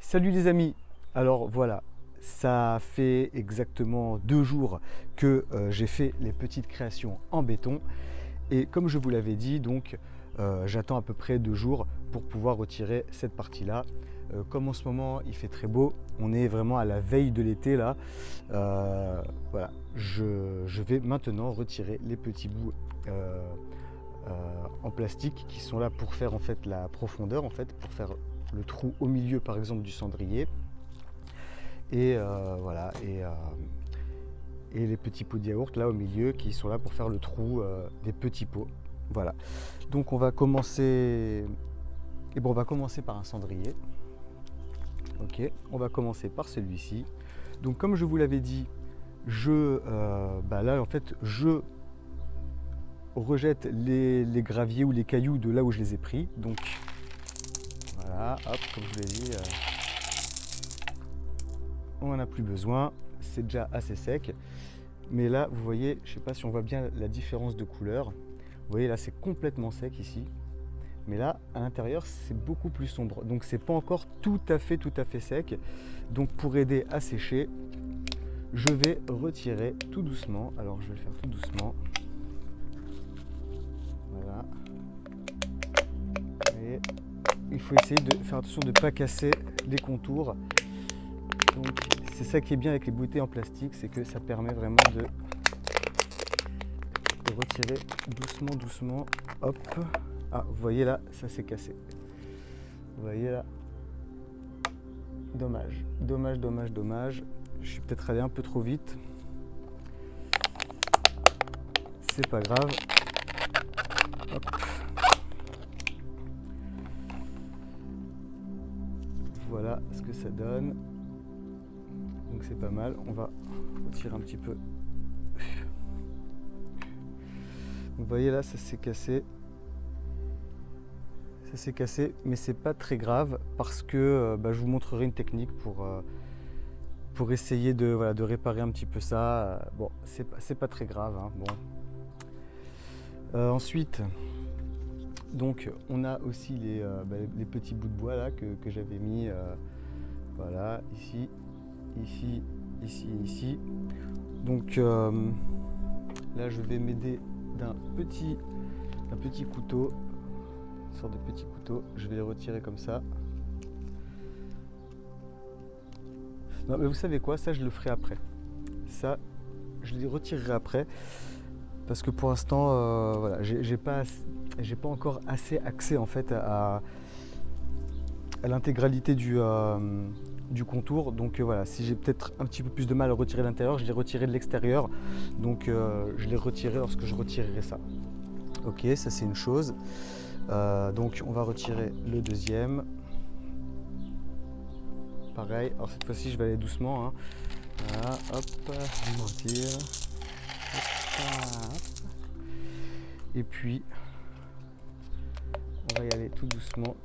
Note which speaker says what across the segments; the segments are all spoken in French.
Speaker 1: Salut les amis, alors voilà, ça fait exactement 2 jours que j'ai fait les petites créations en béton et comme je vous l'avais dit, donc j'attends à peu près 2 jours pour pouvoir retirer cette partie-là. Comme en ce moment il fait très beau, on est vraiment à la veille de l'été là, voilà, je vais maintenant retirer les petits bouts en plastique qui sont là pour faire en fait la profondeur, en fait, pour faire le trou au milieu par exemple du cendrier et voilà et les petits pots de yaourt là au milieu qui sont là pour faire le trou des petits pots. Voilà, donc on va commencer on va commencer par un cendrier. Ok, on va commencer par celui-ci. Donc comme je vous l'avais dit, là en fait je rejette les graviers ou les cailloux de là où je les ai pris. Donc voilà, hop, comme je vous l'ai dit, on n'en a plus besoin, c'est déjà assez sec. Mais là, vous voyez, je ne sais pas si on voit bien la différence de couleur. Vous voyez, là, c'est complètement sec ici. Mais là, à l'intérieur, c'est beaucoup plus sombre. Donc, c'est pas encore tout à fait sec. Donc, pour aider à sécher, je vais retirer tout doucement. Alors, je vais le faire tout doucement. Voilà. Et il faut essayer de faire attention de ne pas casser les contours. Donc, c'est ça qui est bien avec les bouteilles en plastique, c'est que ça permet vraiment de retirer doucement. Hop. Ah, vous voyez là, ça s'est cassé. Vous voyez là. Dommage. Je suis peut-être allé un peu trop vite. C'est pas grave. Hop. Voilà ce que ça donne. Donc c'est pas mal. On va retirer un petit peu. Vous voyez là, ça s'est cassé. Mais c'est pas très grave parce que je vous montrerai une technique pour essayer de réparer un petit peu ça. Bon, c'est pas très grave, hein, bon. Ensuite, donc on a aussi les petits bouts de bois là que j'avais mis, voilà, ici. Donc là, je vais m'aider d'un petit couteau. Une sorte de petit couteau, je vais les retirer comme ça. Non mais vous savez quoi, ça je le ferai après. Ça, je les retirerai après parce que pour l'instant, voilà, j'ai pas encore assez accès en fait à l'intégralité du contour. Donc voilà, si j'ai peut-être un petit peu plus de mal à retirer l'intérieur, je les retirerai de l'extérieur. Donc je les retirerai lorsque je retirerai ça. Ok, ça c'est une chose. Donc on va retirer le deuxième. Pareil, alors cette fois-ci je vais aller doucement, hein. Voilà, hop, on retire. Hop. Et puis on va y aller tout doucement.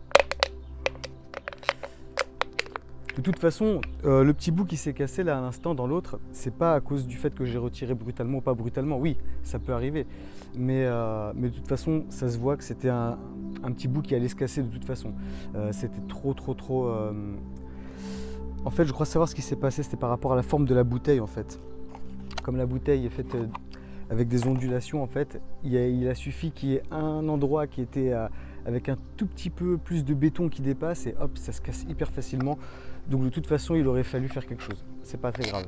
Speaker 1: De toute façon, le petit bout qui s'est cassé là à l'instant dans l'autre, c'est pas à cause du fait que j'ai retiré brutalement ou pas brutalement. Oui, ça peut arriver. Mais de toute façon, ça se voit que c'était un petit bout qui allait se casser de toute façon. C'était trop. En fait, je crois savoir ce qui s'est passé, c'était par rapport à la forme de la bouteille en fait. Comme la bouteille est faite avec des ondulations en fait, il a suffi qu'il y ait un endroit qui était avec un tout petit peu plus de béton qui dépasse et hop, ça se casse hyper facilement. Donc de toute façon, il aurait fallu faire quelque chose. C'est pas très grave.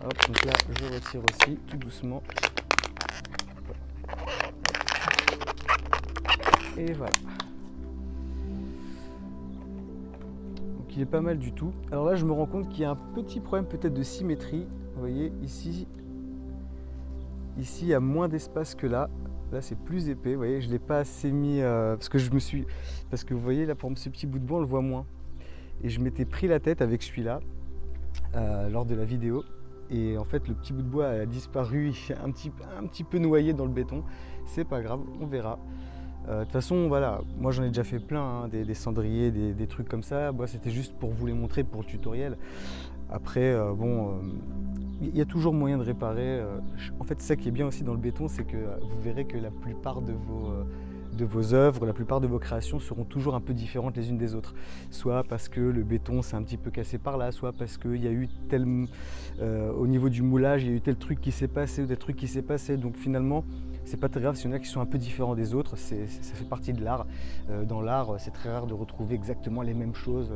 Speaker 1: Hop, donc là, je retire aussi tout doucement. Et voilà. Donc il est pas mal du tout. Alors là, je me rends compte qu'il y a un petit problème peut-être de symétrie. Vous voyez, ici, il y a moins d'espace que là. Là, c'est plus épais. Vous voyez, je ne l'ai pas assez mis parce que vous voyez là, pour ce petit bout de bois, on le voit moins. Et je m'étais pris la tête avec celui-là lors de la vidéo. Et en fait, le petit bout de bois a disparu, il est un petit peu noyé dans le béton. C'est pas grave, on verra. De toute façon, voilà, moi j'en ai déjà fait plein, hein, des cendriers, des trucs comme ça. Moi, c'était juste pour vous les montrer pour le tutoriel. Après, il y a toujours moyen de réparer. En fait, ça qui est bien aussi dans le béton, c'est que vous verrez que la plupart de vos œuvres, la plupart de vos créations seront toujours un peu différentes les unes des autres. Soit parce que le béton s'est un petit peu cassé par là, soit parce qu'il y a eu au niveau du moulage, il y a eu tel truc qui s'est passé ou tel truc qui s'est passé. Donc finalement, c'est pas très grave s'il y en a qui sont un peu différents des autres, ça fait partie de l'art. Dans l'art, c'est très rare de retrouver exactement les mêmes choses.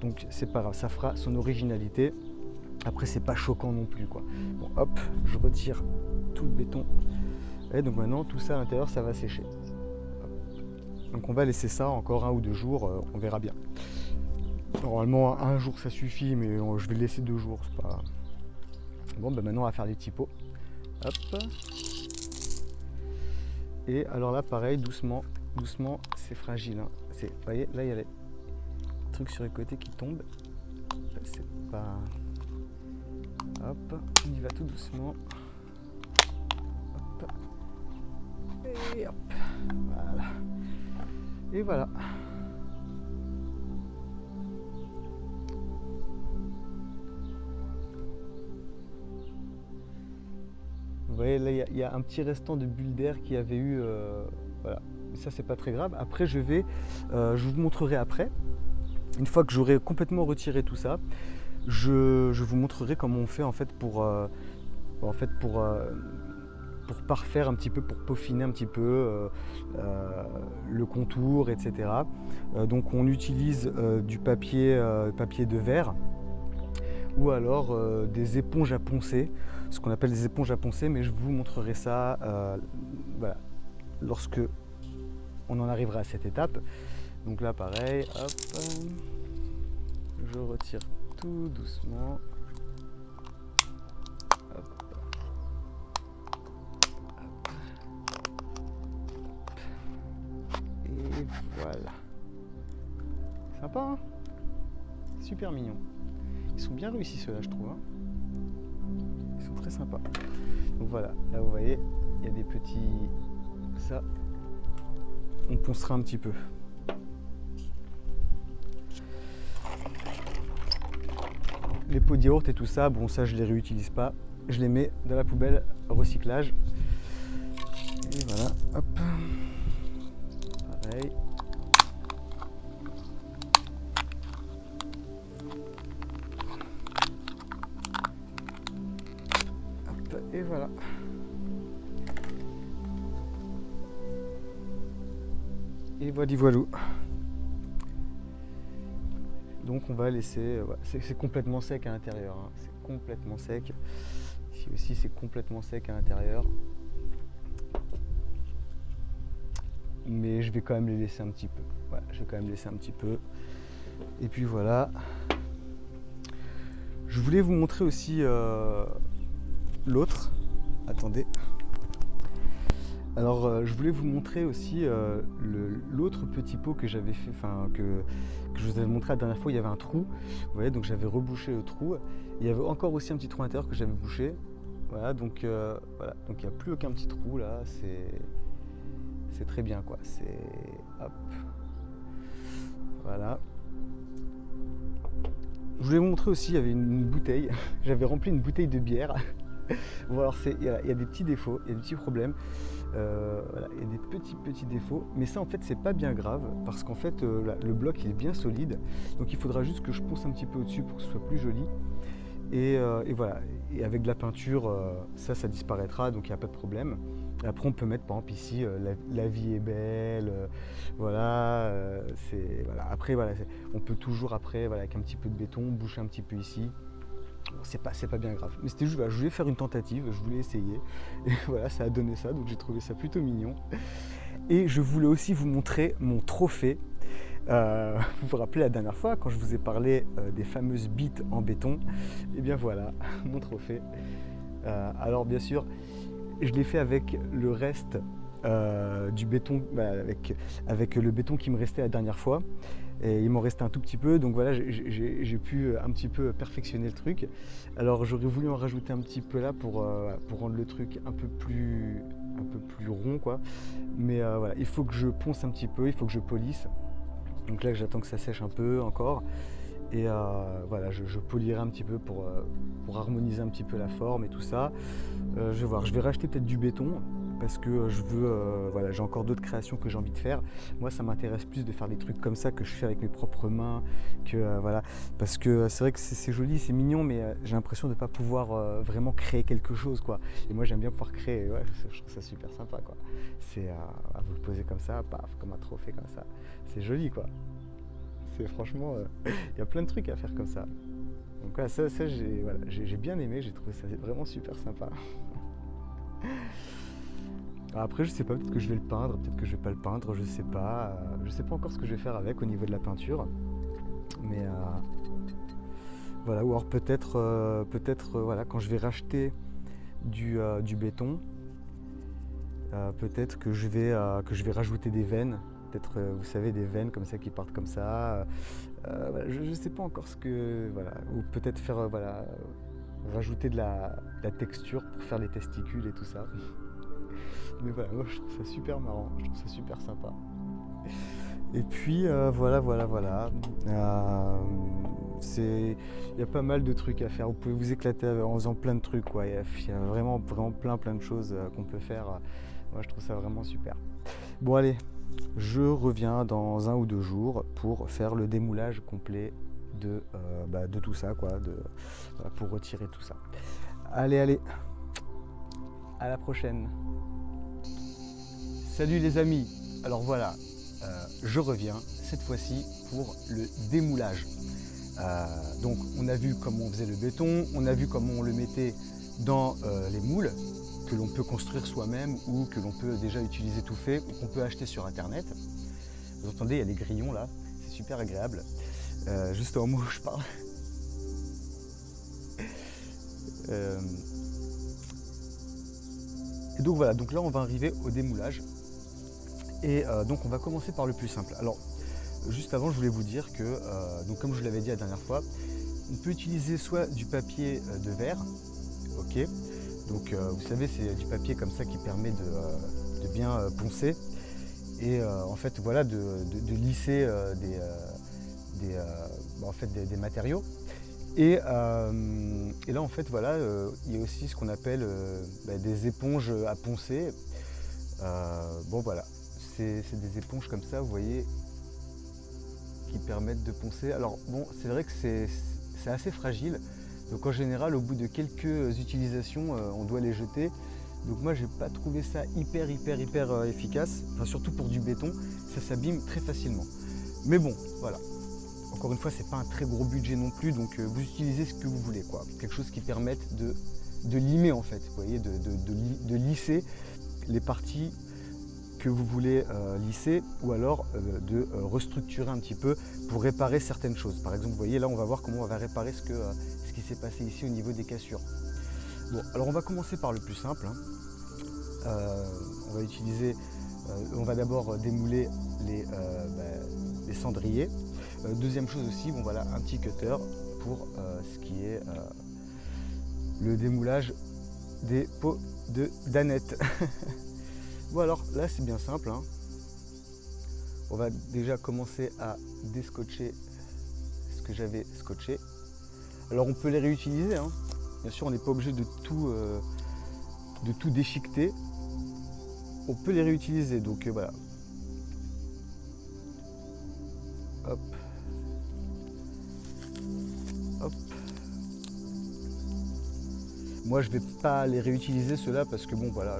Speaker 1: Donc c'est pas grave, ça fera son originalité. Après, c'est pas choquant non plus, quoi. Bon, hop, je retire tout le béton. Et donc maintenant, tout ça à l'intérieur, ça va sécher. Donc on va laisser ça encore 1 ou 2 jours, on verra bien. Normalement, 1 jour ça suffit, mais je vais le laisser 2 jours, c'est pas... Bon, ben maintenant on va faire les petits pots. Hop. Et alors là, pareil, doucement, doucement, c'est fragile. Hein. Vous voyez, là, il y a les trucs sur les côtés qui tombent. C'est pas... Hop, on y va tout doucement. Hop. Et hop. Voilà. Et voilà. Vous voyez, là, il y a un petit restant de bulle d'air qui avait eu... voilà. Mais ça, c'est pas très grave. Après, je vous montrerai après. Une fois que j'aurai complètement retiré tout ça, je vous montrerai comment on fait en fait pour parfaire un petit peu, pour peaufiner un petit peu le contour, etc. Donc on utilise du papier de verre ou alors des éponges à poncer, ce qu'on appelle des éponges à poncer, mais je vous montrerai ça voilà, lorsque on en arrivera à cette étape. Donc là pareil, hop, je retire tout doucement. Hop. Hop. Et voilà. Sympa, hein? Super mignon. Ils sont bien réussis ceux-là, je trouve. Hein, ils sont très sympas. Donc voilà, là vous voyez, il y a des petits... Ça, on poncera un petit peu. Les pots de yaourt et tout ça, bon ça je les réutilise pas. Je les mets dans la poubelle recyclage. Et voilà, hop. Pareil. Hop, et voilà. Et voilà. Donc on va laisser, c'est complètement sec à l'intérieur, hein. C'est complètement sec. Ici aussi c'est complètement sec à l'intérieur. Mais je vais quand même les laisser un petit peu. Voilà, je vais quand même laisser un petit peu. Et puis voilà. Je voulais vous montrer aussi l'autre. Attendez. Alors je voulais vous montrer aussi l'autre petit pot que j'avais fait, que je vous avais montré la dernière fois. Il y avait un trou, vous voyez, donc j'avais rebouché le trou. Il y avait encore aussi un petit trou à l'intérieur que j'avais bouché. Voilà, donc voilà, donc il n'y a plus aucun petit trou là, c'est très bien quoi. C'est hop, voilà. Je voulais vous montrer aussi, il y avait une bouteille, j'avais rempli une bouteille de bière. Bon alors il y a des petits défauts, il y a des petits problèmes, voilà, il y a des petits défauts, mais ça en fait c'est pas bien grave parce qu'en fait le bloc il est bien solide, donc il faudra juste que je ponce un petit peu au-dessus pour que ce soit plus joli, et voilà, et avec de la peinture ça disparaîtra, donc il n'y a pas de problème. Et après on peut mettre par exemple ici la vie est belle, voilà, voilà. Après voilà, on peut toujours après voilà, avec un petit peu de béton boucher un petit peu ici. C'est pas bien grave, mais c'était juste, voilà, je voulais faire une tentative, je voulais essayer, et voilà, ça a donné ça, donc j'ai trouvé ça plutôt mignon. Et je voulais aussi vous montrer mon trophée. Vous vous rappelez la dernière fois, quand je vous ai parlé des fameuses bites en béton, et bien voilà, mon trophée. Alors bien sûr, je l'ai fait avec le reste du béton, avec le béton qui me restait la dernière fois. Et il m'en restait un tout petit peu, donc voilà, j'ai pu un petit peu perfectionner le truc. Alors j'aurais voulu en rajouter un petit peu là pour rendre le truc un peu plus rond quoi. Mais voilà, il faut que je ponce un petit peu, il faut que je polisse. Donc là j'attends que ça sèche un peu encore. Et voilà, je polirai un petit peu pour harmoniser un petit peu la forme et tout ça. Je vais voir, je vais racheter peut-être du béton. parce que je veux, voilà, j'ai encore d'autres créations que j'ai envie de faire. Moi, ça m'intéresse plus de faire des trucs comme ça que je fais avec mes propres mains, que voilà, parce que c'est vrai que c'est joli, c'est mignon, mais j'ai l'impression de ne pas pouvoir vraiment créer quelque chose, quoi. Et moi, j'aime bien pouvoir créer. Ouais, je trouve ça super sympa, quoi. C'est à vous le poser comme ça, paf, comme un trophée comme ça. C'est joli, quoi. C'est franchement, il y a plein de trucs à faire comme ça. Donc ouais, ça j'ai voilà, bien aimé, j'ai trouvé ça vraiment super sympa. Alors après, je sais pas, peut-être que je vais le peindre, peut-être que je vais pas le peindre, je sais pas encore ce que je vais faire avec au niveau de la peinture. Mais voilà, ou alors peut-être voilà, quand je vais racheter du béton, peut-être que je vais rajouter des veines, peut-être vous savez, des veines comme ça qui partent comme ça. Voilà, je ne sais pas encore ce que voilà, ou peut-être faire voilà, rajouter de la texture pour faire les testicules et tout ça. Mais voilà, moi je trouve ça super marrant, je trouve ça super sympa. Et puis voilà. Il y a pas mal de trucs à faire. Vous pouvez vous éclater en faisant plein de trucs, quoi. Il y a vraiment plein de choses qu'on peut faire. Moi je trouve ça vraiment super. Bon allez, je reviens dans 1 ou 2 jours pour faire le démoulage complet de tout ça, quoi, voilà, pour retirer tout ça. Allez, à la prochaine. Salut les amis. Alors voilà, je reviens cette fois-ci pour le démoulage. Donc on a vu comment on faisait le béton, on a vu comment on le mettait dans les moules que l'on peut construire soi-même ou que l'on peut déjà utiliser tout fait ou qu'on peut acheter sur internet. Vous entendez, il y a les grillons là, c'est super agréable. Juste au moment où je parle. Et donc voilà, donc là on va arriver au démoulage. Et donc on va commencer par le plus simple. Alors juste avant, je voulais vous dire que, donc comme je vous l'avais dit la dernière fois, on peut utiliser soit du papier de verre, ok, donc vous savez, c'est du papier comme ça qui permet de bien poncer et en fait voilà, de lisser des matériaux. Et là en fait voilà, il y a aussi ce qu'on appelle des éponges à poncer. Bon voilà, c'est des éponges comme ça, vous voyez, qui permettent de poncer. Alors bon, c'est vrai que c'est assez fragile, donc en général au bout de quelques utilisations on doit les jeter. Donc moi j'ai pas trouvé ça hyper efficace, enfin surtout pour du béton, ça s'abîme très facilement. Mais bon, voilà. Encore une fois, c'est pas un très gros budget non plus, donc vous utilisez ce que vous voulez, quoi. Quelque chose qui permette de limer en fait, vous voyez, de lisser les parties que vous voulez lisser, ou alors de restructurer un petit peu pour réparer certaines choses. Par exemple, vous voyez là, on va voir comment on va réparer ce qui s'est passé ici au niveau des cassures. Bon, alors on va commencer par le plus simple, hein. On va utiliser, on va d'abord démouler les cendriers. Deuxième chose aussi, bon voilà, un petit cutter pour ce qui est le démoulage des pots d'aneth. Bon alors là c'est bien simple, hein. On va déjà commencer à déscotcher ce que j'avais scotché. Alors on peut les réutiliser, hein. Bien sûr on n'est pas obligé de tout déchiqueter. On peut les réutiliser, donc voilà. Hop. Hop. Moi je vais pas les réutiliser ceux-là parce que bon voilà,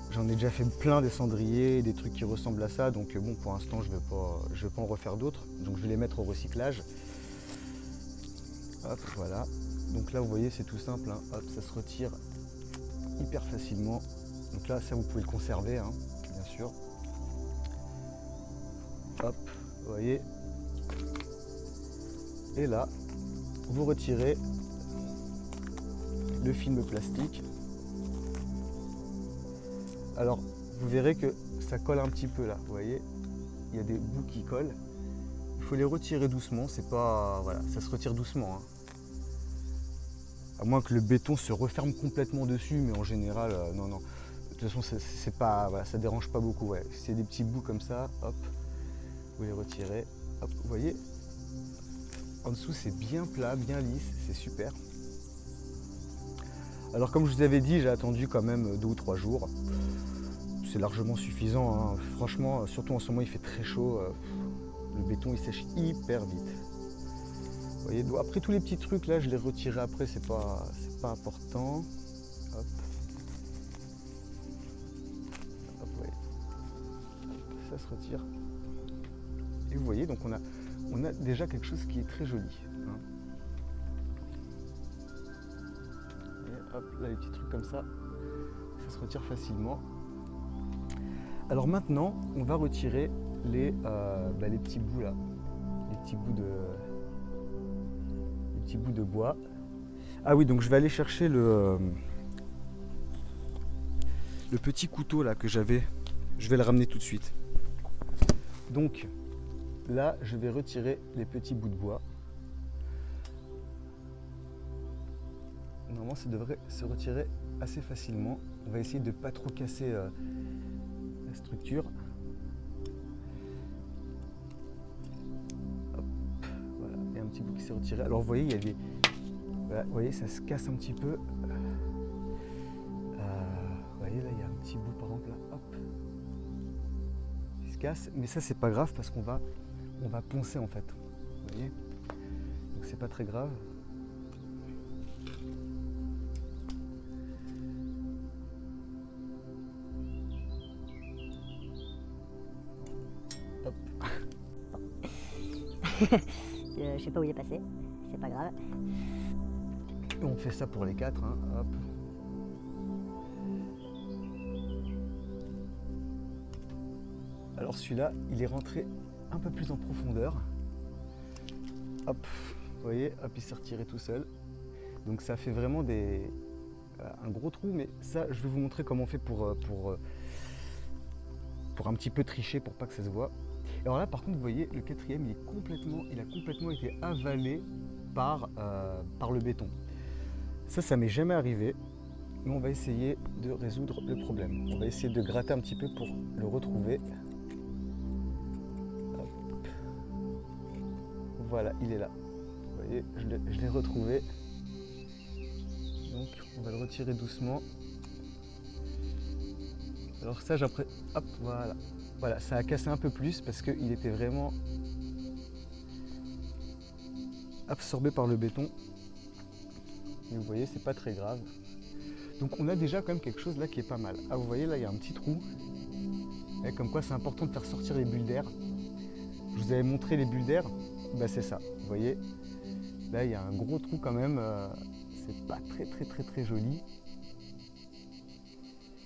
Speaker 1: j'en ai déjà fait plein des cendriers, des trucs qui ressemblent à ça, donc bon pour l'instant je vais pas en refaire d'autres, donc je vais les mettre au recyclage. Hop, voilà. Donc là vous voyez c'est tout simple, hein. Hop, ça se retire hyper facilement. Donc là ça vous pouvez le conserver, hein, bien sûr. Hop, vous voyez. Et là, vous retirez le film plastique. Alors vous verrez que ça colle un petit peu là, vous voyez, il y a des bouts qui collent. Il faut les retirer doucement, c'est pas. Voilà, ça se retire doucement, hein. À moins que le béton se referme complètement dessus, mais en général, non. De toute façon, c'est pas. Voilà, ça dérange pas beaucoup, ouais. C'est des petits bouts comme ça, hop, vous les retirez, hop, vous voyez. En dessous c'est bien plat, bien lisse, c'est super. Alors comme je vous avais dit, j'ai attendu quand même 2 ou 3 jours. C'est largement suffisant, hein. Franchement, surtout en ce moment il fait très chaud, le béton il sèche hyper vite. Vous voyez, donc après tous les petits trucs là, je les retirerai après, c'est pas important. Hop. Hop, ouais. Ça se retire. Et vous voyez, donc on a déjà quelque chose qui est très joli, hein. Et hop, là les petits trucs comme ça se retire facilement. Alors maintenant, on va retirer les petits bouts là, les petits bouts de bois. Ah oui, donc je vais aller chercher le petit couteau là que j'avais. Je vais le ramener tout de suite. Donc là, je vais retirer les petits bouts de bois. Normalement, ça devrait se retirer assez facilement. On va essayer de ne pas trop casser la structure. Hop, voilà, il y a un petit bout qui s'est retiré. Alors vous voyez, il y a des... Voilà, vous voyez, ça se casse un petit peu. Vous voyez, là, il y a un petit bout par exemple là. Hop. Il se casse, mais ça, c'est pas grave parce qu'on va poncer en fait. Vous voyez, donc c'est pas très grave. Hop.
Speaker 2: Je sais pas où il est passé, c'est pas grave.
Speaker 1: Et on fait ça pour les 4, hein. Hop. Alors celui-là, il est rentré un peu plus en profondeur. Hop, vous voyez, hop, il s'est retiré tout seul. Donc ça fait vraiment un gros trou, mais ça, je vais vous montrer comment on fait pour un petit peu tricher, pour pas que ça se voit. Et alors là, par contre, vous voyez, le 4e, il a complètement été avalé par le béton. Ça m'est jamais arrivé, mais on va essayer de résoudre le problème. On va essayer de gratter un petit peu pour le retrouver. Hop. Voilà, il est là. Vous voyez, je l'ai retrouvé. Donc, on va le retirer doucement. Alors ça, j'après, hop, voilà. Voilà, ça a cassé un peu plus parce qu'il était vraiment absorbé par le béton. Et vous voyez, c'est pas très grave. Donc on a déjà quand même quelque chose là qui est pas mal. Ah, vous voyez, là, il y a un petit trou. Et comme quoi, c'est important de faire sortir les bulles d'air. Je vous avais montré les bulles d'air. Bah, c'est ça. Vous voyez, là, il y a un gros trou quand même. C'est pas très joli.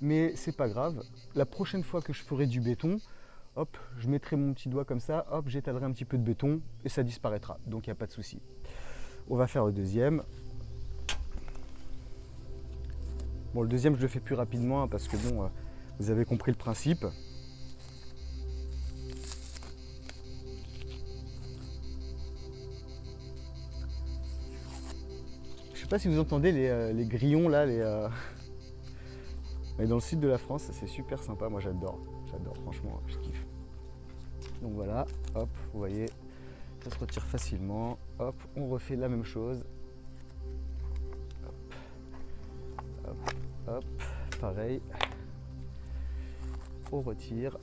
Speaker 1: Mais c'est pas grave. La prochaine fois que je ferai du béton, hop, je mettrai mon petit doigt comme ça, hop, j'étalerai un petit peu de béton et ça disparaîtra. Donc il n'y a pas de souci. On va faire le deuxième. Bon, le deuxième, je le fais plus rapidement hein, parce que bon, vous avez compris le principe. Je sais pas si vous entendez les grillons là, mais dans le sud de la France, c'est super sympa. Moi, j'adore, franchement, je kiffe. Donc voilà, hop, vous voyez, ça se retire facilement. Hop, on refait la même chose. Hop, hop, hop, pareil. On retire.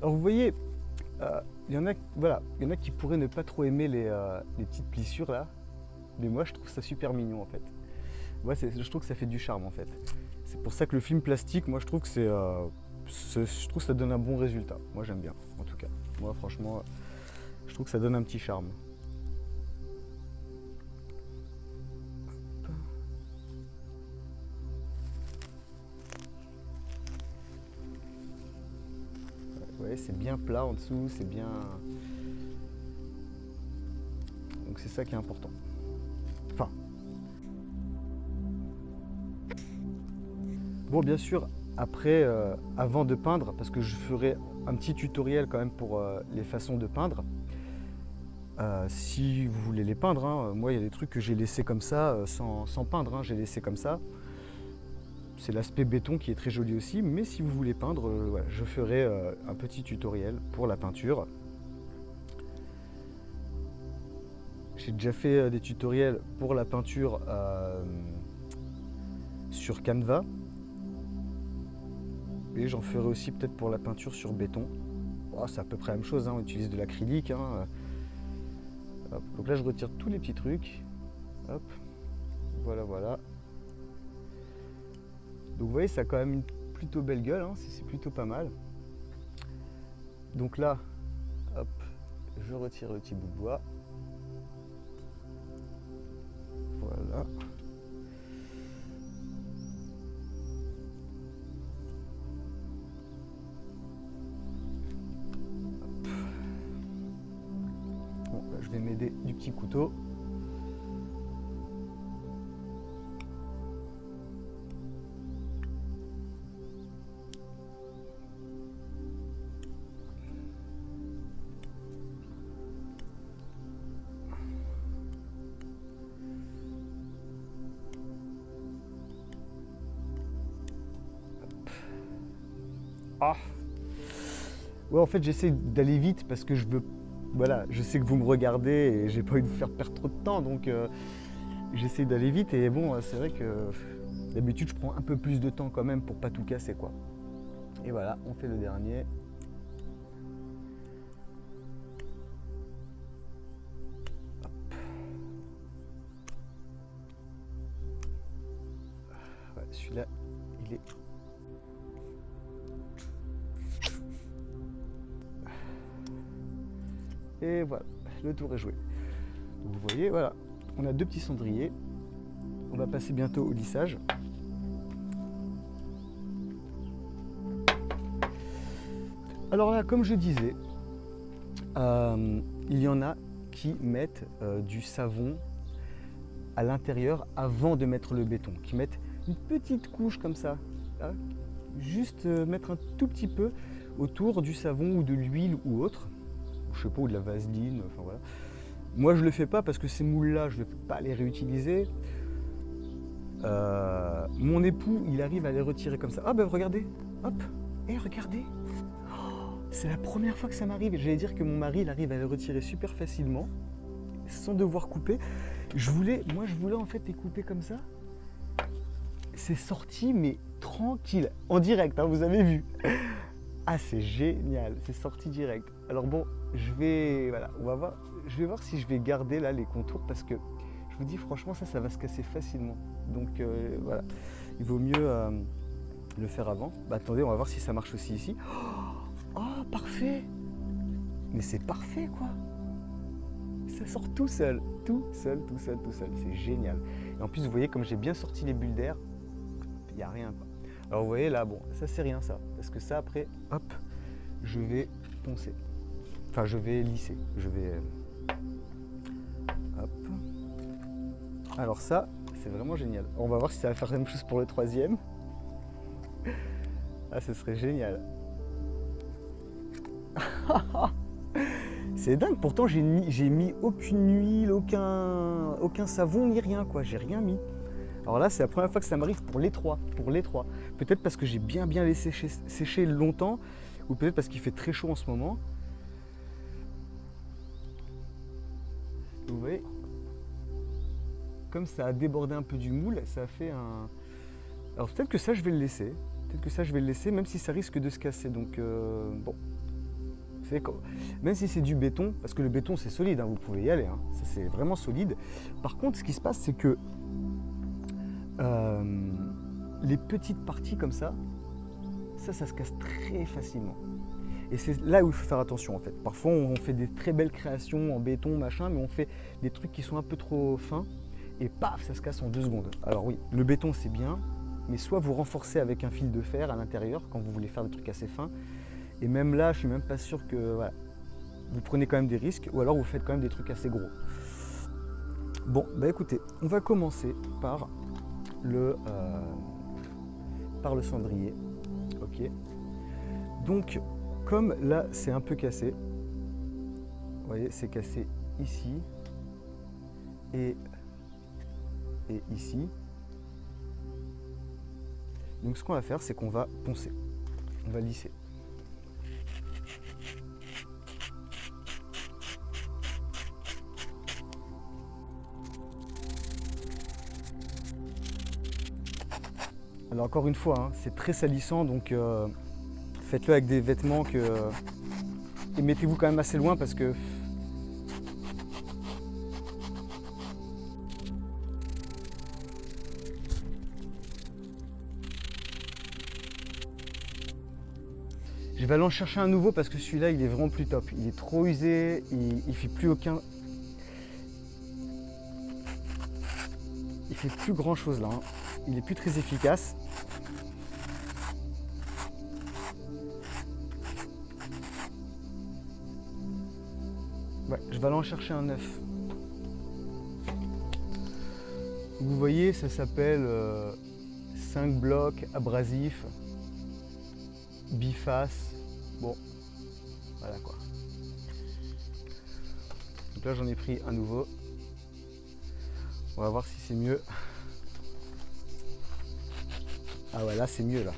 Speaker 1: Alors vous voyez, il y en a qui pourraient ne pas trop aimer les petites plissures là, mais moi je trouve ça super mignon en fait. Moi je trouve que ça fait du charme en fait. C'est pour ça que le film plastique, moi je trouve que je trouve que ça donne un bon résultat. Moi j'aime bien en tout cas. Moi franchement, je trouve que ça donne un petit charme. Ouais, c'est bien plat en dessous, c'est bien. Donc c'est ça qui est important. Enfin. Bon, bien sûr, après, avant de peindre, parce que je ferai un petit tutoriel quand même pour les façons de peindre. Si vous voulez les peindre, hein, moi il y a des trucs que j'ai laissés comme ça, sans peindre, hein, j'ai laissé comme ça. C'est l'aspect béton qui est très joli aussi, mais si vous voulez peindre, voilà, je ferai un petit tutoriel pour la peinture. j'ai déjà fait des tutoriels pour la peinture sur Canva. Et j'en ferai aussi peut-être pour la peinture sur béton. Oh, c'est à peu près la même chose, hein, on utilise de l'acrylique. Hein. Donc là je retire tous les petits trucs. Hop. Voilà, voilà. Donc vous voyez, ça a quand même une plutôt belle gueule, hein, c'est plutôt pas mal. Donc là, hop, je retire le petit bout de bois. Voilà. Bon, là, je vais m'aider du petit couteau. Ah. Ouais, en fait, j'essaie d'aller vite parce que je veux. Voilà, je sais que vous me regardez et j'ai pas envie de vous faire perdre trop de temps, donc j'essaie d'aller vite. Et bon, c'est vrai que d'habitude, je prends un peu plus de temps quand même pour pas tout casser, quoi. Et voilà, on fait le dernier. Ouais, celui-là, il est. Et voilà, le tour est joué. Donc vous voyez, voilà, on a deux petits cendriers. On va passer bientôt au lissage. Alors là, comme je disais, il y en a qui mettent du savon à l'intérieur avant de mettre le béton, qui mettent une petite couche comme ça, là, juste mettre un tout petit peu autour du savon ou de l'huile ou autre, je sais pas, ou de la vaseline, enfin voilà. Moi je le fais pas parce que ces moules là je ne peux pas les réutiliser. Mon époux il arrive à les retirer comme ça. Ah ben regardez, hop, et regardez, c'est la première fois que ça m'arrive. J'allais dire que mon mari il arrive à les retirer super facilement sans devoir couper. Moi je voulais en fait les couper comme ça. C'est sorti mais tranquille, en direct, hein, vous avez vu. Ah c'est génial, c'est sorti direct. Alors bon, je vais voir si je vais garder là les contours parce que je vous dis franchement ça va se casser facilement. Donc voilà, il vaut mieux le faire avant. Bah attendez, on va voir si ça marche aussi ici. Oh parfait. Mais c'est parfait quoi. Ça sort tout seul, tout seul. C'est génial. Et en plus vous voyez comme j'ai bien sorti les bulles d'air, il n'y a rien quoi. Alors vous voyez là, bon, ça c'est rien ça, parce que ça après, hop, je vais poncer. Enfin, je vais lisser. Je vais. Hop. Alors ça, c'est vraiment génial. On va voir si ça va faire la même chose pour le troisième. Ah, ce serait génial. C'est dingue, pourtant j'ai mis aucune huile, aucun savon ni rien quoi, j'ai rien mis. Alors là c'est la première fois que ça m'arrive pour les trois. Peut-être parce que j'ai bien laissé sécher longtemps, ou peut-être parce qu'il fait très chaud en ce moment. Vous voyez, comme ça a débordé un peu du moule, ça a fait un... Alors peut-être que ça je vais le laisser, même si ça risque de se casser, donc bon. Vous savez, même si c'est du béton, parce que le béton c'est solide, hein, vous pouvez y aller, hein, ça c'est vraiment solide. Par contre ce qui se passe c'est que les petites parties comme ça se casse très facilement. Et c'est là où il faut faire attention en fait. Parfois on fait des très belles créations en béton, machin, mais on fait des trucs qui sont un peu trop fins et paf, ça se casse en 2 secondes. Alors oui, le béton c'est bien, mais soit vous renforcez avec un fil de fer à l'intérieur quand vous voulez faire des trucs assez fins, et même là je suis même pas sûr que voilà, vous prenez quand même des risques, ou alors vous faites quand même des trucs assez gros. Bon, bah écoutez, on va commencer par le cendrier. Ok. Donc, comme là c'est un peu cassé, vous voyez, c'est cassé ici et ici. Donc ce qu'on va faire, c'est qu'on va poncer, on va lisser. Alors encore une fois, hein, c'est très salissant, donc faites-le avec des vêtements et mettez-vous quand même assez loin parce que je vais aller en chercher un nouveau parce que celui-là il est vraiment plus top. Il est trop usé, il fait plus aucun. Il fait plus grand chose là. Hein. Il est plus très efficace. Ouais, je vais aller en chercher un neuf. Vous voyez, ça s'appelle 5 blocs abrasifs, biface. Bon, voilà quoi. Donc là j'en ai pris un nouveau. On va voir si c'est mieux. Ah ouais, là c'est mieux là.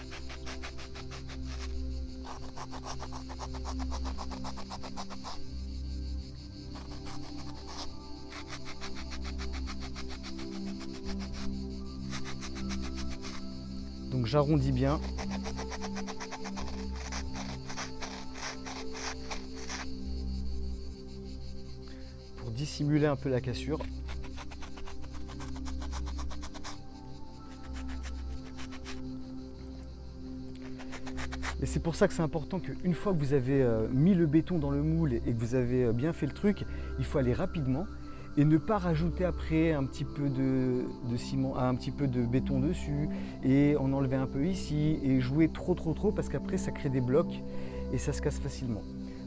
Speaker 1: Donc j'arrondis bien. Pour dissimuler un peu la cassure. Et c'est pour ça que c'est important qu'une fois que vous avez mis le béton dans le moule et que vous avez bien fait le truc, il faut aller rapidement et ne pas rajouter après un petit peu de ciment, un petit peu de béton dessus et en enlever un peu ici et jouer trop parce qu'après ça crée des blocs et ça se casse facilement.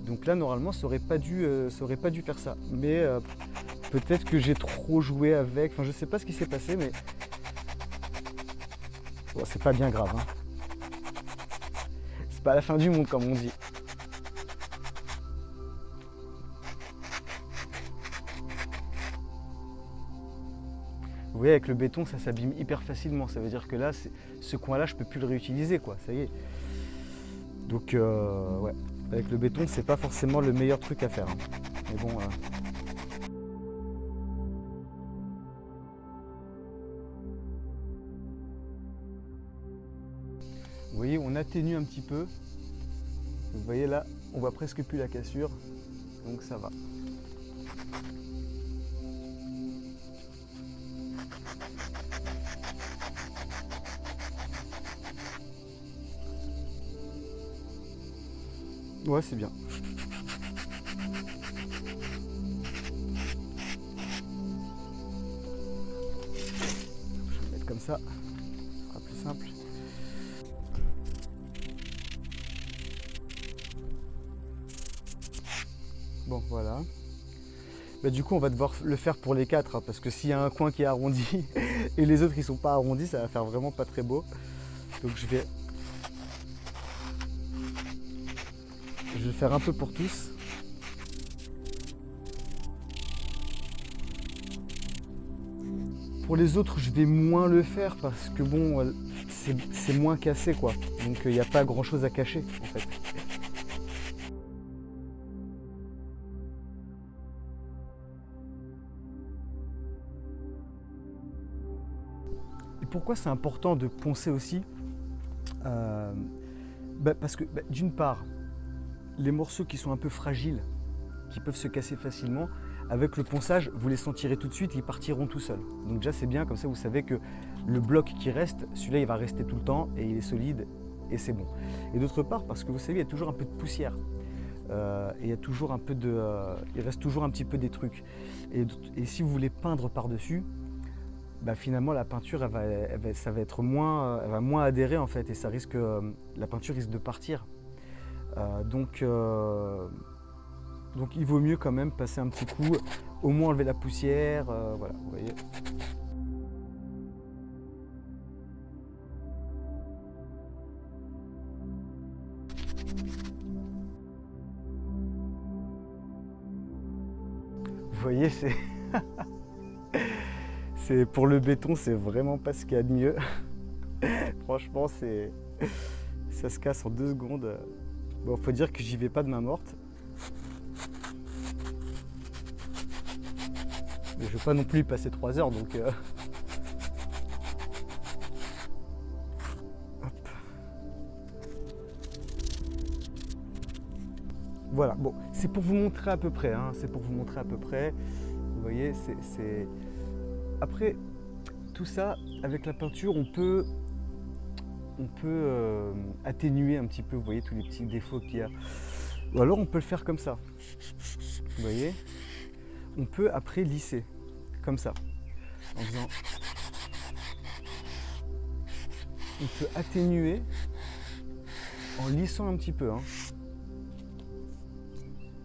Speaker 1: Donc là normalement ça aurait pas dû faire ça, mais peut-être que j'ai trop joué avec, enfin je sais pas ce qui s'est passé, mais bon, c'est pas bien grave. Hein. C'est pas la fin du monde comme on dit. Vous voyez, avec le béton, ça s'abîme hyper facilement. Ça veut dire que là, ce coin-là, je peux plus le réutiliser, quoi. Ça y est. Donc, ouais, avec le béton, c'est pas forcément le meilleur truc à faire. Hein. Mais bon. Vous voyez, on atténue un petit peu. Vous voyez là, on voit presque plus la cassure, donc ça va. Ouais, c'est bien. Je vais le mettre comme ça, ce sera plus simple. Bon, voilà. Bah, du coup, on va devoir le faire pour les 4, hein, parce que s'il y a un coin qui est arrondi et les autres qui sont pas arrondis, ça va faire vraiment pas très beau. Donc je vais faire un peu pour tous. Pour les autres, je vais moins le faire parce que bon, c'est moins cassé quoi. Donc il n'y a pas grand chose à cacher en fait. Et pourquoi c'est important de poncer aussi parce que d'une part, les morceaux qui sont un peu fragiles, qui peuvent se casser facilement, avec le ponçage, vous les sentirez tout de suite, ils partiront tout seuls. Donc déjà c'est bien, comme ça vous savez que le bloc qui reste, celui-là il va rester tout le temps et il est solide et c'est bon. Et d'autre part, parce que vous savez, il y a toujours un peu de poussière. Et il y a toujours un peu il reste toujours un petit peu des trucs. Et si vous voulez peindre par-dessus, bah finalement la peinture ça va être moins, elle va moins adhérer en fait et ça risque, la peinture risque de partir. Donc il vaut mieux quand même passer un petit coup, au moins enlever la poussière, voilà, vous voyez. Vous voyez, c'est pour le béton, c'est vraiment pas ce qu'il y a de mieux. Franchement, ça se casse en 2 secondes. Bon, faut dire que j'y vais pas de main morte. Mais je veux pas non plus y passer 3 heures, donc Voilà, bon, c'est pour vous montrer à peu près, hein, c'est pour vous montrer à peu près. Vous voyez, c'est... Après, tout ça, avec la peinture, on peut atténuer un petit peu, vous voyez, tous les petits défauts qu'il y a. Ou alors on peut le faire comme ça. Vous voyez, on peut après lisser, comme ça, en faisant... On peut atténuer en lissant un petit peu. Hein.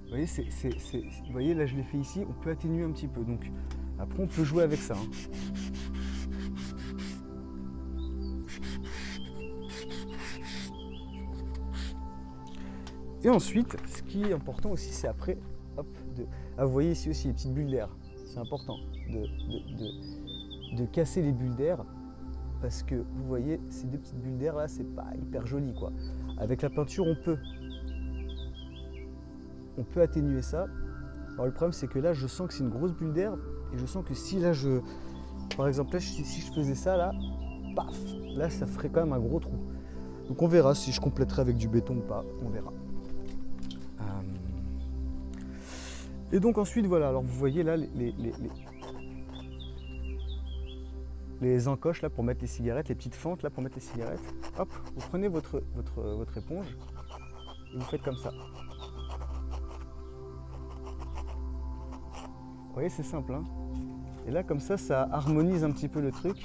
Speaker 1: Vous voyez, vous voyez, là je l'ai fait ici, on peut atténuer un petit peu. Donc après on peut jouer avec ça. Hein. Et ensuite, ce qui est important aussi, c'est après, hop, vous voyez ici aussi les petites bulles d'air. C'est important de casser les bulles d'air parce que vous voyez, ces deux petites bulles d'air là, c'est pas hyper joli quoi. Avec la peinture, on peut atténuer ça. Alors le problème, c'est que là, je sens que c'est une grosse bulle d'air et je sens que si là, par exemple, là, si je faisais ça là, paf, là, ça ferait quand même un gros trou. Donc on verra si je compléterai avec du béton ou pas, on verra. Et donc ensuite, voilà, alors vous voyez là les encoches là pour mettre les cigarettes, les petites fentes là pour mettre les cigarettes. Hop, vous prenez votre éponge et vous faites comme ça. Vous voyez, c'est simple, hein. Et là, comme ça harmonise un petit peu le truc.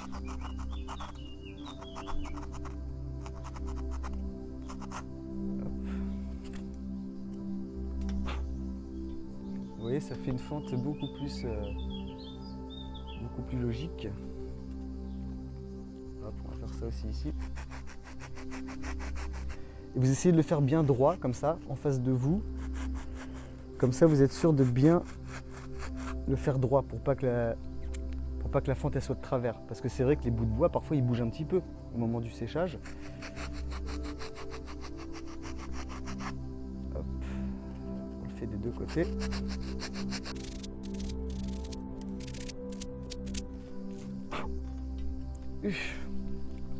Speaker 1: Vous voyez, ça fait une fente beaucoup plus logique. Hop, on va faire ça aussi ici. Et vous essayez de le faire bien droit, comme ça, en face de vous. Comme ça, vous êtes sûr de bien le faire droit pour pas que la fente elle soit de travers. Parce que c'est vrai que les bouts de bois, parfois, ils bougent un petit peu au moment du séchage. Hop. On le fait des deux côtés.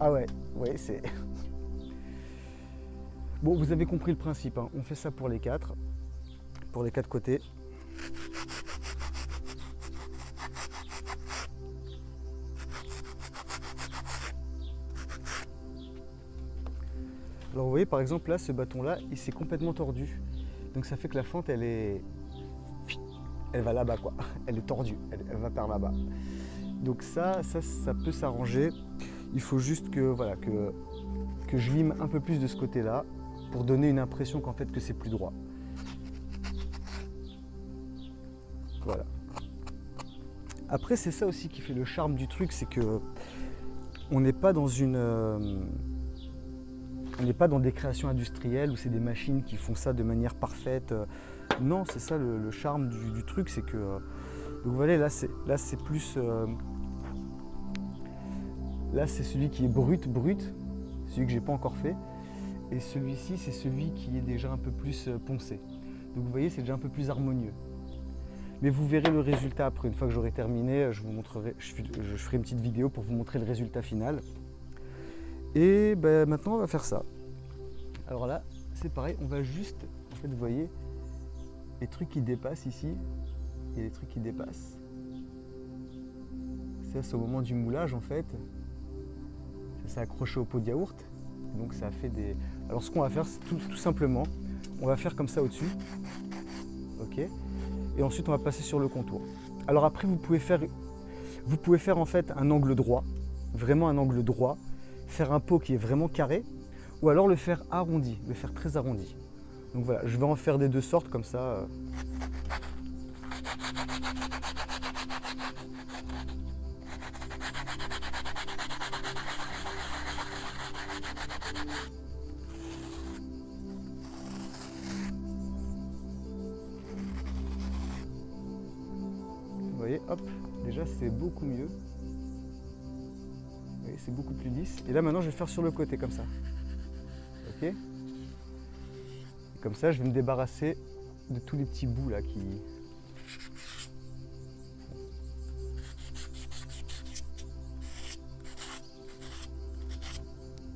Speaker 1: Ah ouais, c'est... Bon, vous avez compris le principe, hein. On fait ça pour les quatre côtés. Alors vous voyez par exemple là, ce bâton-là, il s'est complètement tordu. Donc ça fait que la fente, elle va là-bas quoi. Elle est tordue, elle va par là-bas. Donc ça peut s'arranger. Il faut juste que, voilà, que je lime un peu plus de ce côté-là pour donner une impression qu'en fait que c'est plus droit. Voilà. Après c'est ça aussi qui fait le charme du truc, c'est que on n'est pas dans des créations industrielles où c'est des machines qui font ça de manière parfaite. Non, c'est ça le charme du truc, c'est que donc vous voyez là c'est plus là c'est celui qui est brut, celui que j'ai pas encore fait, et celui-ci c'est celui qui est déjà un peu plus poncé. Donc vous voyez, c'est déjà un peu plus harmonieux. Mais vous verrez le résultat après. Une fois que j'aurai terminé, je vous montrerai, je ferai une petite vidéo pour vous montrer le résultat final. Et ben, maintenant on va faire ça. Alors là, c'est pareil, on va juste, en fait vous voyez, les trucs qui dépassent ici, il y a des trucs qui dépassent. Ça c'est au moment du moulage en fait. Ça s'est accroché au pot de yaourt. Donc ça a fait des... Alors ce qu'on va faire, c'est tout simplement, on va faire comme ça au-dessus. Ok. Et ensuite on va passer sur le contour. Alors après vous pouvez faire en fait un angle droit, vraiment un angle droit, faire un pot qui est vraiment carré, ou alors le faire arrondi, le faire très arrondi. Donc voilà, je vais en faire des deux sortes comme ça. Vous voyez, hop, déjà c'est beaucoup mieux. Vous voyez, c'est beaucoup plus lisse. Et là maintenant je vais faire sur le côté comme ça. Ok. Et comme ça je vais me débarrasser de tous les petits bouts là qui...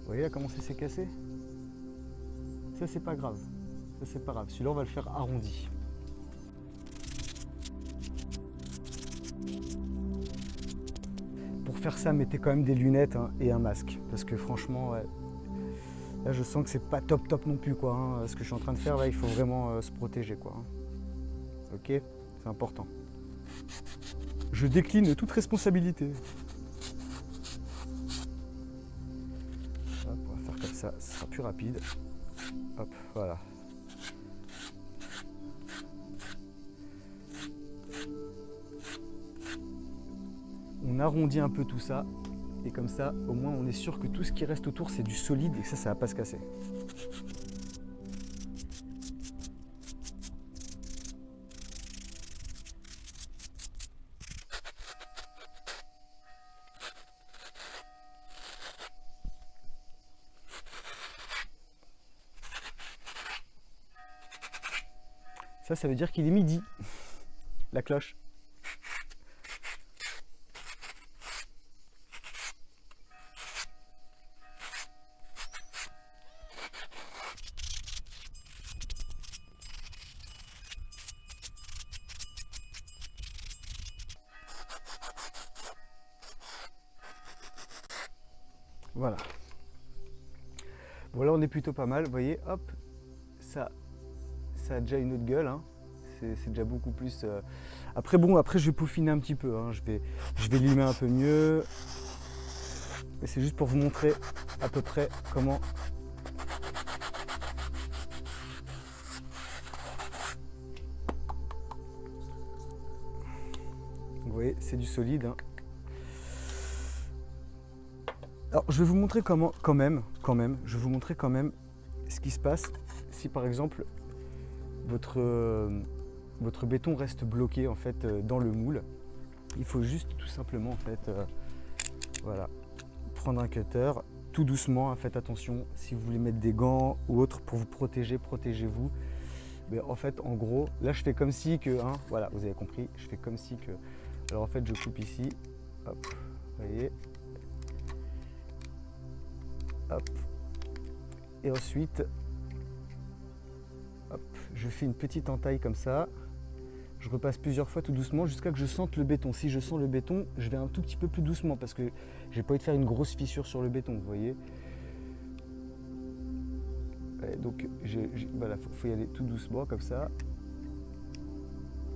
Speaker 1: Vous voyez là comment ça s'est cassé? Ça c'est pas grave. Ça c'est pas grave, celui-là on va le faire arrondi. Pour faire ça, mettez quand même des lunettes hein, et un masque. Parce que franchement, ouais, là je sens que c'est pas top top non plus quoi. Hein. Ce que je suis en train de faire là, il faut vraiment se protéger quoi. Hein. Ok, c'est important. Je décline toute responsabilité. Hop, on va faire comme ça, ce sera plus rapide. Hop, voilà. On arrondit un peu tout ça et comme ça au moins on est sûr que tout ce qui reste autour c'est du solide et que ça va pas se casser. Ça veut dire qu'il est midi, la cloche. Voilà. Bon là on est plutôt pas mal, vous voyez, hop, ça a déjà une autre gueule, hein. C'est déjà beaucoup plus... Après bon, après je vais peaufiner un petit peu, hein. Je vais limer un peu mieux. Mais c'est juste pour vous montrer à peu près comment... Vous voyez, c'est du solide, hein. Alors je vais vous montrer comment, quand même, je vais vous montrer quand même ce qui se passe si par exemple votre béton reste bloqué en fait dans le moule. Il faut juste tout simplement en fait, voilà, prendre un cutter tout doucement. Hein, faites attention si vous voulez mettre des gants ou autre pour vous protéger, protégez-vous. Mais en fait, en gros, là je fais comme si que, hein, voilà, vous avez compris, je fais comme si que. Alors en fait, je coupe ici, hop, vous voyez. Hop. Et ensuite, hop, je fais une petite entaille comme ça. Je repasse plusieurs fois tout doucement jusqu'à que je sente le béton. Si je sens le béton, je vais un tout petit peu plus doucement parce que j'ai pas envie de faire une grosse fissure sur le béton, vous voyez. Ouais, donc voilà, faut y aller tout doucement comme ça.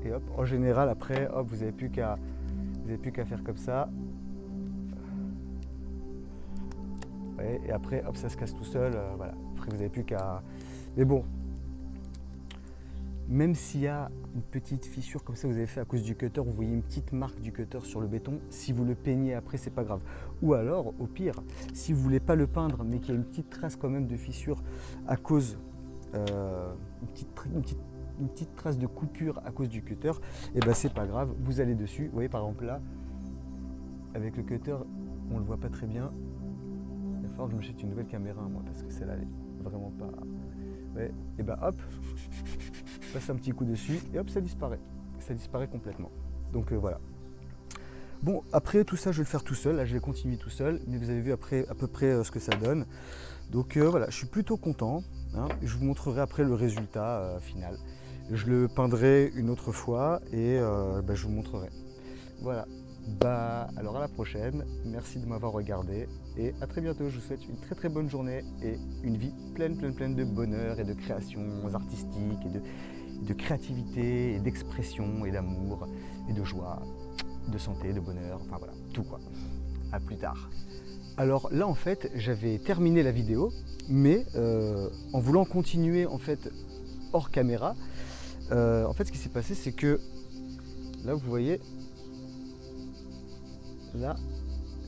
Speaker 1: Et hop, en général après, hop, vous n'avez plus qu'à faire comme ça. Ouais, et après, hop, ça se casse tout seul. Voilà. Après, vous n'avez plus qu'à. Mais bon, même s'il y a une petite fissure comme ça, vous avez fait à cause du cutter, vous voyez une petite marque du cutter sur le béton. Si vous le peignez après, c'est pas grave. Ou alors, au pire, si vous voulez pas le peindre, mais qu'il y a une petite trace quand même de fissure à cause une petite trace de coupure à cause du cutter, et ben c'est pas grave. Vous allez dessus. Vous voyez par exemple là, avec le cutter, on le voit pas très bien. Il va falloir que je m'achète une nouvelle caméra moi parce que celle-là elle est vraiment pas. Ouais. Et ben hop, je passe un petit coup dessus et hop ça disparaît complètement. Donc voilà. Bon après tout ça je vais le faire tout seul, là je vais continuer tout seul, mais vous avez vu après à peu près ce que ça donne. Donc voilà, je suis plutôt content, hein. Je vous montrerai après le résultat final. Je le peindrai une autre fois et je vous montrerai. Voilà. Bah alors à la prochaine, merci de m'avoir regardé et à très bientôt. Je vous souhaite une très bonne journée et une vie pleine de bonheur et de créations artistiques et de créativité et d'expression et d'amour et de joie, de santé, de bonheur, enfin voilà, tout quoi. À plus tard. Alors là en fait j'avais terminé la vidéo mais en voulant continuer en fait hors caméra, en fait ce qui s'est passé c'est que là vous voyez. Là,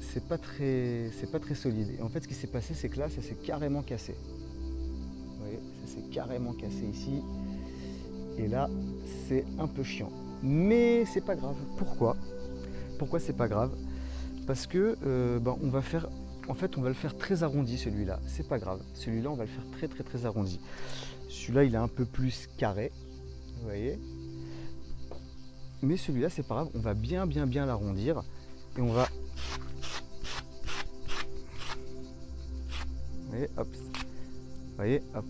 Speaker 1: c'est pas très solide. Et en fait, ce qui s'est passé, c'est que là, ça s'est carrément cassé. Vous voyez, ça s'est carrément cassé ici. Et là, c'est un peu chiant. Mais c'est pas grave. Pourquoi c'est pas grave? Parce que on va faire, en fait, on va le faire très arrondi celui-là. C'est pas grave. Celui-là, on va le faire très arrondi. Celui-là, il est un peu plus carré. Vous voyez. Mais celui-là, c'est pas grave. On va bien l'arrondir. Et on va, vous voyez, hop,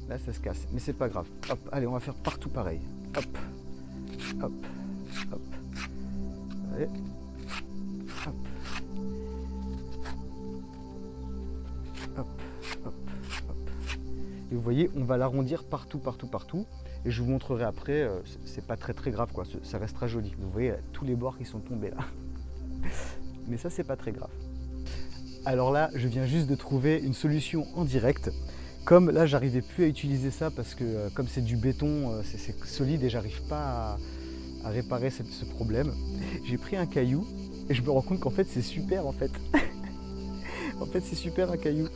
Speaker 1: Là ça se casse, mais c'est pas grave. Hop, allez, on va faire partout pareil. Hop, hop, hop. Allez. Hop. Hop, hop, hop. Et vous voyez, on va l'arrondir partout, partout, partout. Et je vous montrerai après, c'est pas très grave quoi, ça restera joli. Vous voyez tous les bords qui sont tombés là. Mais ça c'est pas très grave. Alors là, je viens juste de trouver une solution en direct. Comme là, j'arrivais plus à utiliser ça parce que comme c'est du béton, c'est solide et j'arrive pas à réparer ce problème. J'ai pris un caillou et je me rends compte qu'en fait c'est super en fait. En fait c'est super un caillou.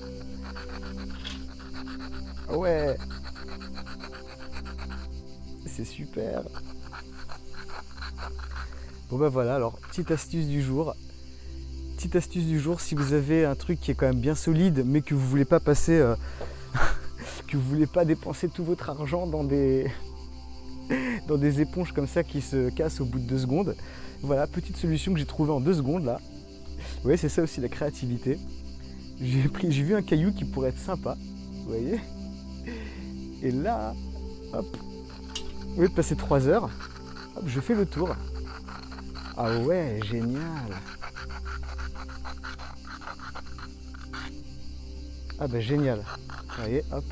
Speaker 1: Ouais. C'est super. Bon bah voilà, alors petite astuce du jour. Petite astuce du jour, si vous avez un truc qui est quand même bien solide mais que vous voulez pas passer que vous voulez pas dépenser tout votre argent dans des éponges comme ça qui se cassent au bout de 2 secondes. Voilà, petite solution que j'ai trouvée en 2 secondes là. Vous voyez, c'est ça aussi la créativité. J'ai vu un caillou qui pourrait être sympa, vous voyez. Et là, hop, au lieu de passer 3 heures, hop, je fais le tour. Ah ouais, génial. Ah bah génial. Vous voyez, hop,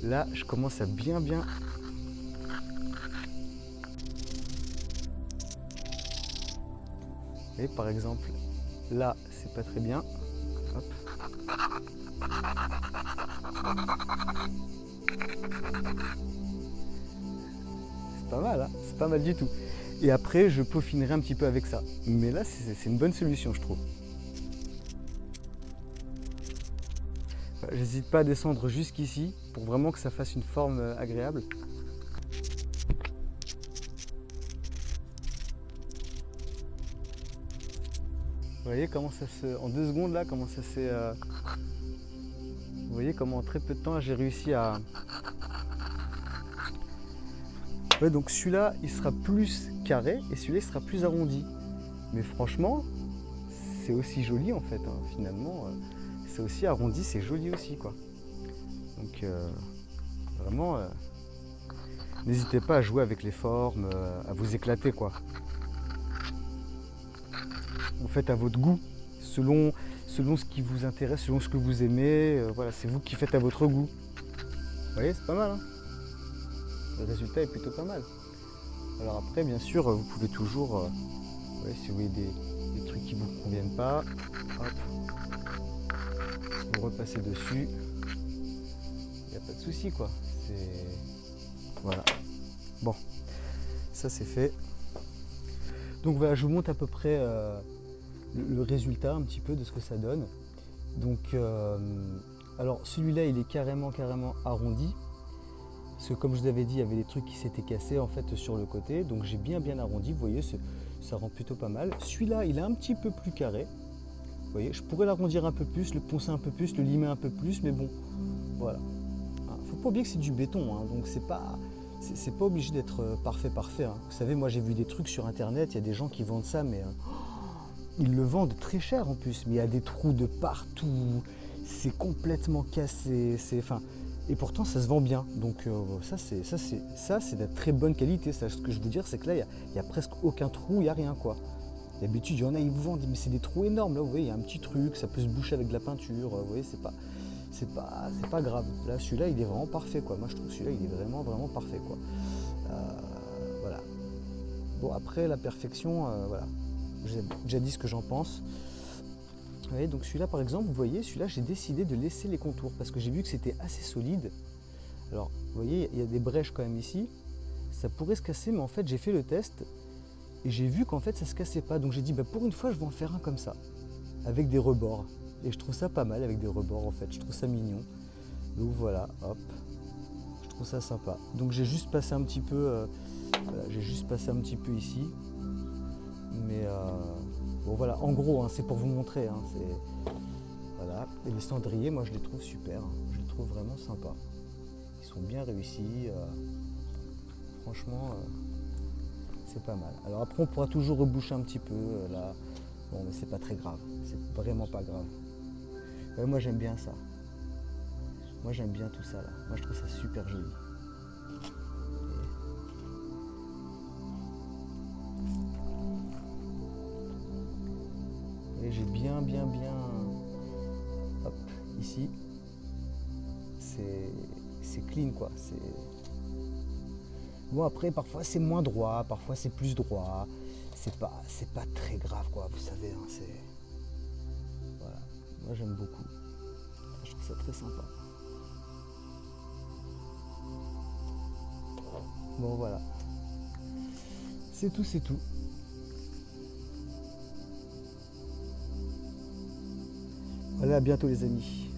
Speaker 1: là je commence à bien. Vous voyez, par exemple, là c'est pas très bien. Hop. C'est pas mal, hein, c'est pas mal du tout. Et après je peaufinerai un petit peu avec ça. Mais là c'est une bonne solution je trouve. J'hésite pas à descendre jusqu'ici pour vraiment que ça fasse une forme agréable. Vous voyez comment ça se... En 2 secondes là, comment ça s'est... Vous voyez comment en très peu de temps j'ai réussi à... Ouais, donc celui-là il sera plus carré et celui-là il sera plus arrondi. Mais franchement, c'est aussi joli en fait, hein. Finalement. C'est aussi arrondi, c'est joli aussi quoi. Donc vraiment, n'hésitez pas à jouer avec les formes, à vous éclater quoi. Vous faites à votre goût, selon ce qui vous intéresse, selon ce que vous aimez. Voilà, c'est vous qui faites à votre goût. Vous voyez, c'est pas mal. Hein, le résultat est plutôt pas mal. Alors après, bien sûr, vous pouvez toujours, ouais, si vous voyez des trucs qui ne vous conviennent pas, hop. Vous repassez dessus, il n'y a pas de souci quoi. Voilà. Bon, ça c'est fait. Donc voilà, je vous montre à peu près le résultat un petit peu de ce que ça donne. Donc, alors celui-là il est carrément arrondi. Parce que comme je vous avais dit, il y avait des trucs qui s'étaient cassés en fait sur le côté. Donc j'ai bien arrondi, vous voyez, ça rend plutôt pas mal. Celui-là il est un petit peu plus carré. Vous voyez, je pourrais l'arrondir un peu plus, le poncer un peu plus, le limer un peu plus, mais bon, voilà. Faut pas oublier que c'est du béton, hein, donc c'est pas obligé d'être parfait. Hein. Vous savez, moi j'ai vu des trucs sur internet, il y a des gens qui vendent ça, mais ils le vendent très cher en plus, mais il y a des trous de partout, c'est complètement cassé, et pourtant ça se vend bien. Donc ça c'est de très bonne qualité. Ça, ce que je veux dire, c'est que là il y a presque aucun trou, il n'y a rien quoi. D'habitude, il y en a, ils vous vendent, mais c'est des trous énormes. Là, vous voyez, il y a un petit truc, ça peut se boucher avec de la peinture. Vous voyez, c'est pas grave. Là, celui-là, il est vraiment parfait, quoi. Moi, je trouve que celui-là, il est vraiment parfait, quoi. Voilà. Bon, après, la perfection, voilà. J'ai déjà dit ce que j'en pense. Vous voyez, donc celui-là, par exemple, vous voyez, celui-là, j'ai décidé de laisser les contours parce que j'ai vu que c'était assez solide. Alors, vous voyez, il y a des brèches quand même ici. Ça pourrait se casser, mais en fait, j'ai fait le test. Et j'ai vu qu'en fait ça se cassait pas, donc j'ai dit bah, pour une fois je vais en faire un comme ça, avec des rebords. Et je trouve ça pas mal avec des rebords en fait, je trouve ça mignon. Donc voilà, hop, je trouve ça sympa. Donc j'ai juste passé un petit peu, voilà, ici. Mais bon voilà, en gros, hein, c'est pour vous montrer. Hein, voilà. Et les cendriers, moi je les trouve super, hein, je les trouve vraiment sympas. Ils sont bien réussis, franchement. C'est pas mal. Alors après on pourra toujours reboucher un petit peu là. Bon mais c'est pas très grave. C'est vraiment pas grave. Ouais, moi j'aime bien ça. Moi j'aime bien tout ça là. Moi je trouve ça super joli. Et j'ai bien hop, ici c'est clean quoi. Bon après parfois c'est moins droit, parfois c'est plus droit. C'est pas très grave quoi, vous savez, hein, voilà. Moi j'aime beaucoup. Je trouve ça très sympa. Bon voilà. C'est tout, c'est tout. Voilà, à bientôt les amis.